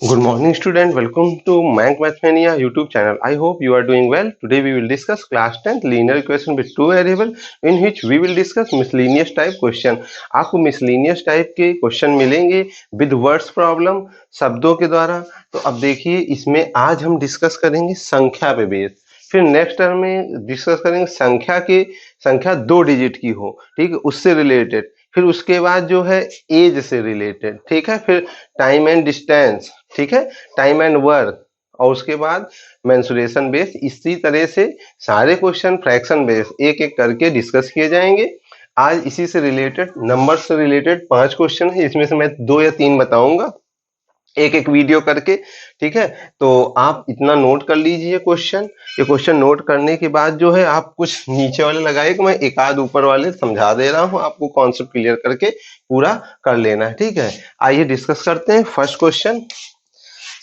Good morning, student. Welcome to Mank Mathmania YouTube channel. I hope you are doing well. Today we will discuss class 10th linear equation with two variable in which we will discuss miscellaneous type question. आपको miscellaneous type के question मिलेंगे with words problem शब्दों के द्वारा. तो अब देखिए इसमें आज हम डिस्कस करेंगे संख्या पे बेस. फिर नेक्स्ट टर्म में डिस्कस करेंगे संख्या 2 डिजिट की हो, ठीक है, उससे रिलेटेड. फिर उसके बाद जो है एज से रिलेटेड, ठीक है. फिर टाइम एंड डिस्टेंस, ठीक है, टाइम एंड वर्क, और उसके बाद मेंसुरेशन बेस. इसी तरह से सारे क्वेश्चन फ्रैक्शन बेस एक एक करके डिस्कस किए जाएंगे. आज इसी से रिलेटेड नंबर से रिलेटेड 5 क्वेश्चन है, इसमें से मैं 2 या 3 बताऊंगा एक एक वीडियो करके, ठीक है. तो आप इतना नोट कर लीजिए क्वेश्चन. ये क्वेश्चन नोट करने के बाद जो है आप कुछ नीचे वाले लगाइए, मैं एक आध ऊपर वाले समझा दे रहा हूं, आपको कॉन्सेप्ट क्लियर करके पूरा कर लेना है, ठीक है. आइए डिस्कस करते हैं फर्स्ट क्वेश्चन.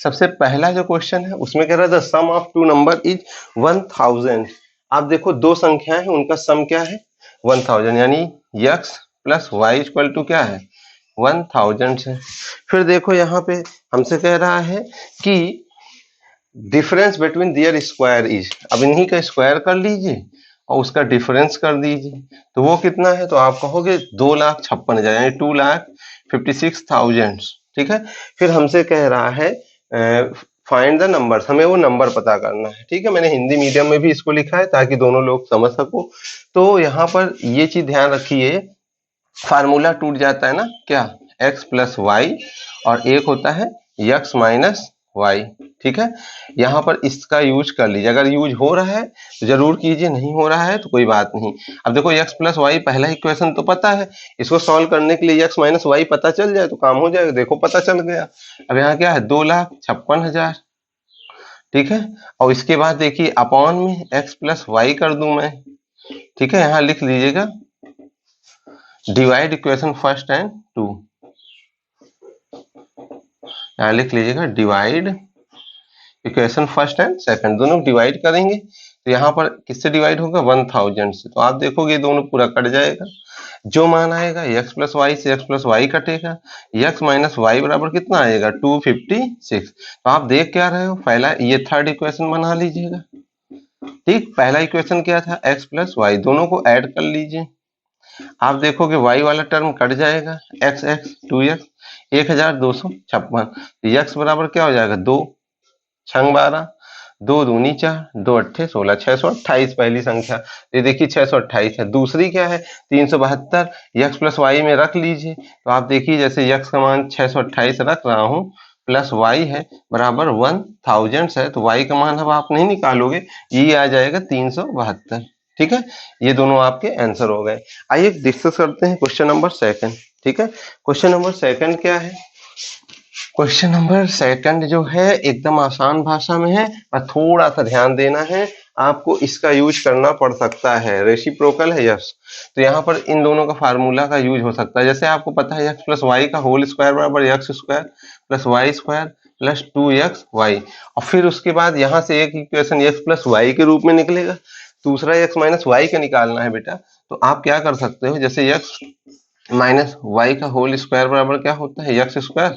सबसे पहला जो क्वेश्चन है उसमें कह रहा है the sum of two number is 1000. आप देखो दो संख्याएं हैं, उनका सम क्या है 1000, यानी x plus y equal to क्या है 1000 से. फिर देखो यहाँ पे हमसे कह रहा है कि difference between their square is. अब इन्हीं का स्क्वायर कर लीजिए और उसका डिफरेंस कर दीजिए, तो वो कितना है, तो आप कहोगे 2,56,000 यानी 2,56,000, ठीक है. फिर हमसे कह रहा है फाइंड द नंबर, हमें वो नंबर पता करना है, ठीक है. मैंने हिंदी मीडियम में भी इसको लिखा है ताकि दोनों लोग समझ सको. तो यहाँ पर ये चीज ध्यान रखिए, फार्मूला टूट जाता है ना, क्या x प्लस वाई और एक होता है x माइनस वाई, ठीक है. यहाँ पर इसका यूज कर लीजिए, अगर यूज हो रहा है तो जरूर कीजिए, नहीं हो रहा है तो कोई बात नहीं. अब देखो x प्लस वाई पहला इक्वेशन तो पता है, इसको सॉल्व करने के लिए x माइनस वाई पता चल जाए तो काम हो जाएगा. देखो पता चल गया. अब यहाँ क्या है 2,56,000, ठीक है. और इसके बाद देखिए अपॉन में x प्लस वाई कर दूं मैं, ठीक है. यहाँ लिख लीजिएगा divide equation first and two, यहाँ लिख लीजिएगा divide equation first and second, दोनों डिवाइड करेंगे तो यहाँ पर किससे डिवाइड होगा 1000 से. तो आप देखोगे दोनों पूरा कट जाएगा. जो मान आएगा x प्लस वाई से x प्लस वाई कटेगा, x माइनस वाई बराबर कितना आएगा 256. तो आप देख क्या रहे हो, पहला ये थर्ड इक्वेशन बना लीजिएगा, ठीक. पहला इक्वेशन क्या था x प्लस वाई, दोनों को ऐड कर लीजिए. आप देखोगे y वाला टर्म कट जाएगा, x 2x 1256. x बराबर क्या हो जाएगा 2 छंग 12, 2 दूनी 4, 2 अट्ठे 16, 628 पहली संख्या. ये देखिए 628 है. दूसरी क्या है 372, x प्लस वाई में रख लीजिए. तो आप देखिए जैसे x का मान 628 रख रहा हूं प्लस y है बराबर 1000 है, तो y का मान अब आप नहीं निकालोगे, ये आ जाएगा 372, ठीक है. ये दोनों आपके आंसर हो गए. आइए डिस्कस करते हैं क्वेश्चन नंबर सेकंड, ठीक है. क्वेश्चन नंबर सेकंड क्या है, क्वेश्चन नंबर सेकंड जो है एकदम आसान भाषा में है, पर थोड़ा सा ध्यान देना है आपको, इसका यूज करना पड़ सकता है. रेसिप्रोकल है यस, तो यहाँ पर इन दोनों का फार्मूला का यूज हो सकता है. जैसे आपको पता है x प्लस वाई का होल स्क्वायर बराबर x square plus y square plus 2xy, और फिर उसके बाद यहाँ से एक इक्वेशन x प्लस वाई के रूप में निकलेगा, दूसरा x माइनस वाई का निकालना है बेटा. तो आप क्या कर सकते हो, जैसे x माइनस वाई का होल स्क्वायर बराबर क्या होता है x square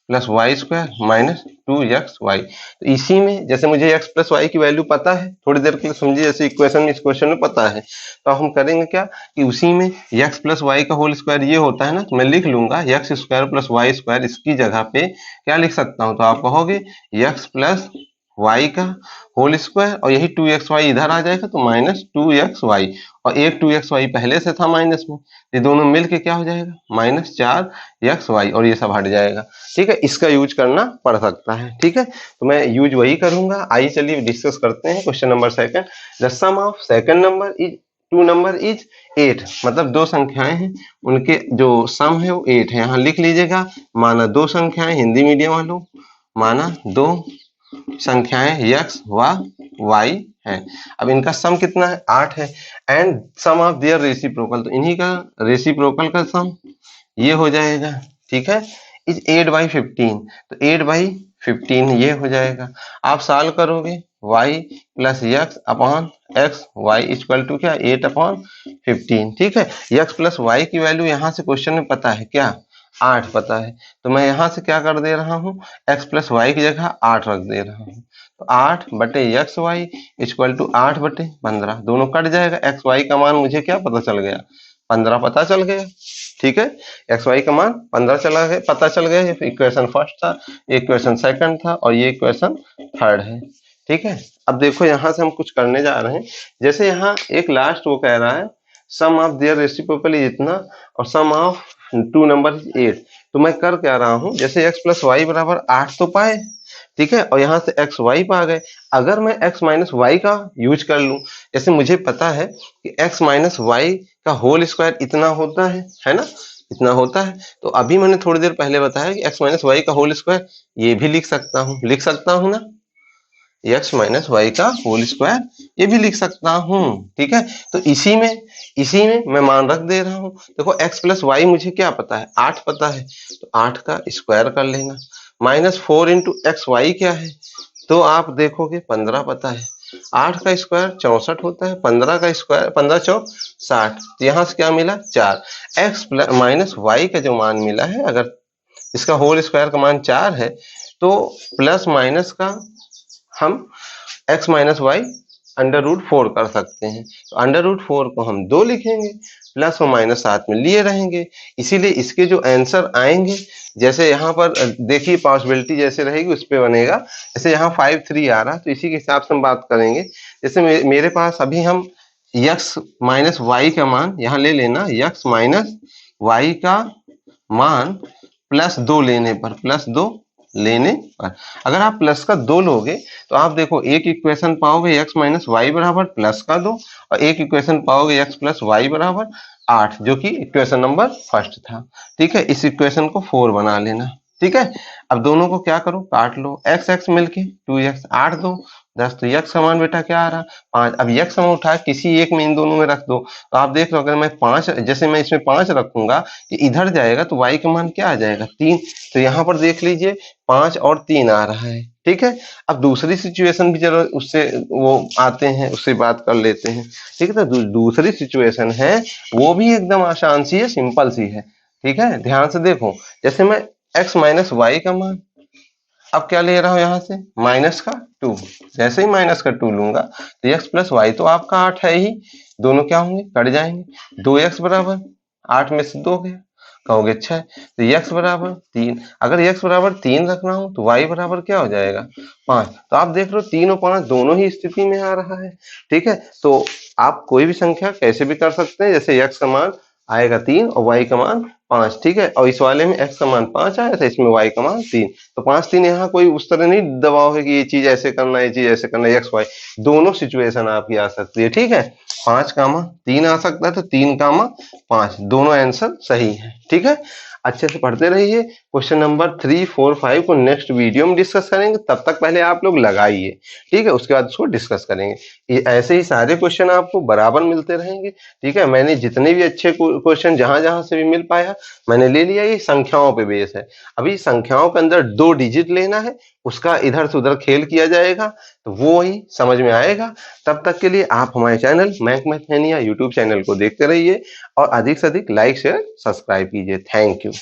plus y square minus 2xy. तो इसी में जैसे मुझे x प्लस वाई की वैल्यू पता है, थोड़ी देर के लिए समझिए, जैसे इक्वेशन में इस क्वेश्चन में पता है, तो हम करेंगे क्या कि उसी में x प्लस वाई का होल स्क्वायर ये होता है ना, तो मैं लिख लूंगा x square plus y square. इसकी जगह पे क्या लिख सकता हूं, तो आप कहोगे x प्लस y का होल स्क्वायर और यही 2xy इधर आ जाएगा तो माइनस 2xy, और एक 2xy पहले से था माइनस में, ये दोनों मिलके क्या हो जाएगा माइनस 4xy, और ये सब हट जाएगा, ठीक है. इसका यूज करना पड़ सकता है, ठीक है. तो मैं यूज वही करूंगा. आइए चलिए डिस्कस करते हैं question number second. The sum of second number is two number is 8, मतलब दो संख्याएं हैं, उनके जो सम है वो 8 है. यहाँ लिख लीजिएगा माना दो संख्याएं, हिंदी मीडियम वालों, माना दो संख्याएं x व y है. अब इनका सम कितना है 8 है. And sum of their reciprocal, तो इन्हीं का रेसिप्रोकल का सम ये हो जाएगा, ठीक है, इज 8/15. तो 8/15 ये हो जाएगा. आप सॉल्व करोगे y plus x upon x y equal to क्या 8/15, ठीक है. x प्लस y की वैल्यू यहाँ से क्वेश्चन में पता है क्या 8 पता है, तो मैं यहाँ से क्या कर दे रहा हूँ, x प्लस वाई की जगह 8 रख दे रहा हूँ। तो 8 बटे एक्स वाई इक्वल टू 8 बटे 15, दोनों कट जाएगा। एक्स वाई का मान मुझे क्या पता चल गया, 15 पता चल गया। ठीक है, एक्स वाई का मान 15 चला गया, पता चल गया। ये इक्वेशन फर्स्ट था, इक्वेशन सेकंड था, और ये इक्वेशन थर्ड है। ठीक है, अब देखो यहाँ से हम कुछ करने जा रहे हैं। जैसे यहाँ एक लास्ट वो कह रहा है सम ऑफ देयर रेसिप्रोकल इज इतना और सम ऑफ टू नंबर इज 8। तो मैं कर क्या रहा हूँ, जैसे एक्स प्लस वाई बराबर 8 तो पाए, ठीक है, और यहाँ से एक्स वाई पा गए। अगर मैं एक्स माइनस वाई का यूज कर लूं, जैसे मुझे पता है कि एक्स माइनस वाई का होल स्क्वायर इतना होता है ना, इतना होता है। तो अभी मैंने थोड़ी देर पहले बताया कि एक्स माइनस वाई का होल स्क्वायर ये भी लिख सकता हूँ ना, एक्स माइनस वाई का होल स्क्वायर ये भी लिख सकता हूँ। ठीक है, तो इसी में मैं मान रख दे रहा हूँ। देखो एक्स प्लस वाई मुझे क्या पता है, 8 पता है, तो 8 का स्क्वायर कर लेना। -4 इंटू एक्स वाई क्या है, तो आप देखोगे 15 पता है। 8 का स्क्वायर 64 होता है, 15 का स्क्वायर 15 चौक 60, तो यहाँ से क्या मिला 4। एक्स प्लस माइनस वाई का जो मान मिला है, अगर इसका होल स्क्वायर का मान 4 है, तो प्लस माइनस का हम x माइनस वाई √4 कर सकते हैं। तो √4 को हम 2 लिखेंगे, प्लस और माइनस साथ में लिए रहेंगे। इसीलिए इसके जो आंसर आएंगे, जैसे यहाँ पर देखिए पॉसिबिलिटी जैसे रहेगी उस पर बनेगा। जैसे यहाँ 5 3 आ रहा, तो इसी के हिसाब से हम बात करेंगे। जैसे मेरे पास अभी हम x माइनस वाई का मान यहाँ ले लेना, x माइनस वाई का मान +2 लेने पर, अगर आप प्लस का 2 लोगे तो आप देखो एक इक्वेशन पाओगे x माइनस वाई बराबर प्लस का 2, और एक इक्वेशन पाओगे x प्लस वाई बराबर 8, जो कि इक्वेशन नंबर फर्स्ट था। ठीक है, इस इक्वेशन को 4 बना लेना। ठीक है, अब दोनों को क्या करो, काट लो, x मिलके 2x, 8 2 10, तो x समान बेटा क्या आ रहा 5। अब x समान उठा किसी एक में इन दोनों में रख दो, तो आप देख लो अगर मैं 5, जैसे मैं इसमें 5 रखूंगा, ये इधर जाएगा तो y का मान क्या आ जाएगा 3। तो यहाँ पर देख लीजिए 5 और 3 आ रहा है। ठीक है, अब दूसरी सिचुएशन भी जरा उससे वो आते हैं, उससे बात कर लेते हैं। ठीक है, तो दूसरी सिचुएशन है वो भी एकदम आसान सी है, सिंपल सी है। ठीक है, ध्यान से देखो, जैसे मैं x माइनस वाई का मान अब क्या ले रहा हूं, यहां से -2, जैसे ही -2 लूंगा तो x प्लस वाई तो आपका 8 है ही, दोनों क्या होंगे, कट जाएंगे। 2x बराबर 8 में से 2 गया, कहोगे अच्छा है, तो x बराबर 3। अगर x बराबर 3 रखना हो तो y बराबर क्या हो जाएगा 5। तो आप देख लो 3 और 5 दोनों ही स्थिति में आ रहा है। ठीक है, तो आप कोई भी संख्या कैसे भी कर सकते हैं, जैसे x का मान आएगा 3 और y का मान 5। ठीक है, और इस वाले में x का मान 5 आया था, इसमें y का मान 3, तो 5 3 यहाँ कोई उस तरह नहीं दबाव है कि ये चीज ऐसे करना है, ये चीज ऐसे करना है, x y दोनों सिचुएशन आपकी आ सकती है। ठीक है, 5 कामा 3 आ सकता है, तो 3 कामा 5 दोनों आंसर सही है। ठीक है, अच्छे से पढ़ते रहिए। क्वेश्चन नंबर 3 4 5 को नेक्स्ट वीडियो में डिस्कस करेंगे, तब तक पहले आप लोग लगाइए। ठीक है, उसके बाद उसको डिस्कस करेंगे। ये ऐसे ही सारे क्वेश्चन आपको बराबर मिलते रहेंगे। ठीक है, मैंने जितने भी अच्छे क्वेश्चन जहां जहां से भी मिल पाया मैंने ले लिया। ये संख्याओं पे बेस है, अभी संख्याओं के अंदर 2 डिजिट लेना है, उसका इधर से उधर खेल किया जाएगा, तो वो ही समझ में आएगा। तब तक के लिए आप हमारे चैनल मैथ मैथमेनिया यूट्यूब चैनल को देखते रहिए और अधिक से अधिक लाइक शेयर सब्सक्राइब कीजिए। Thank you.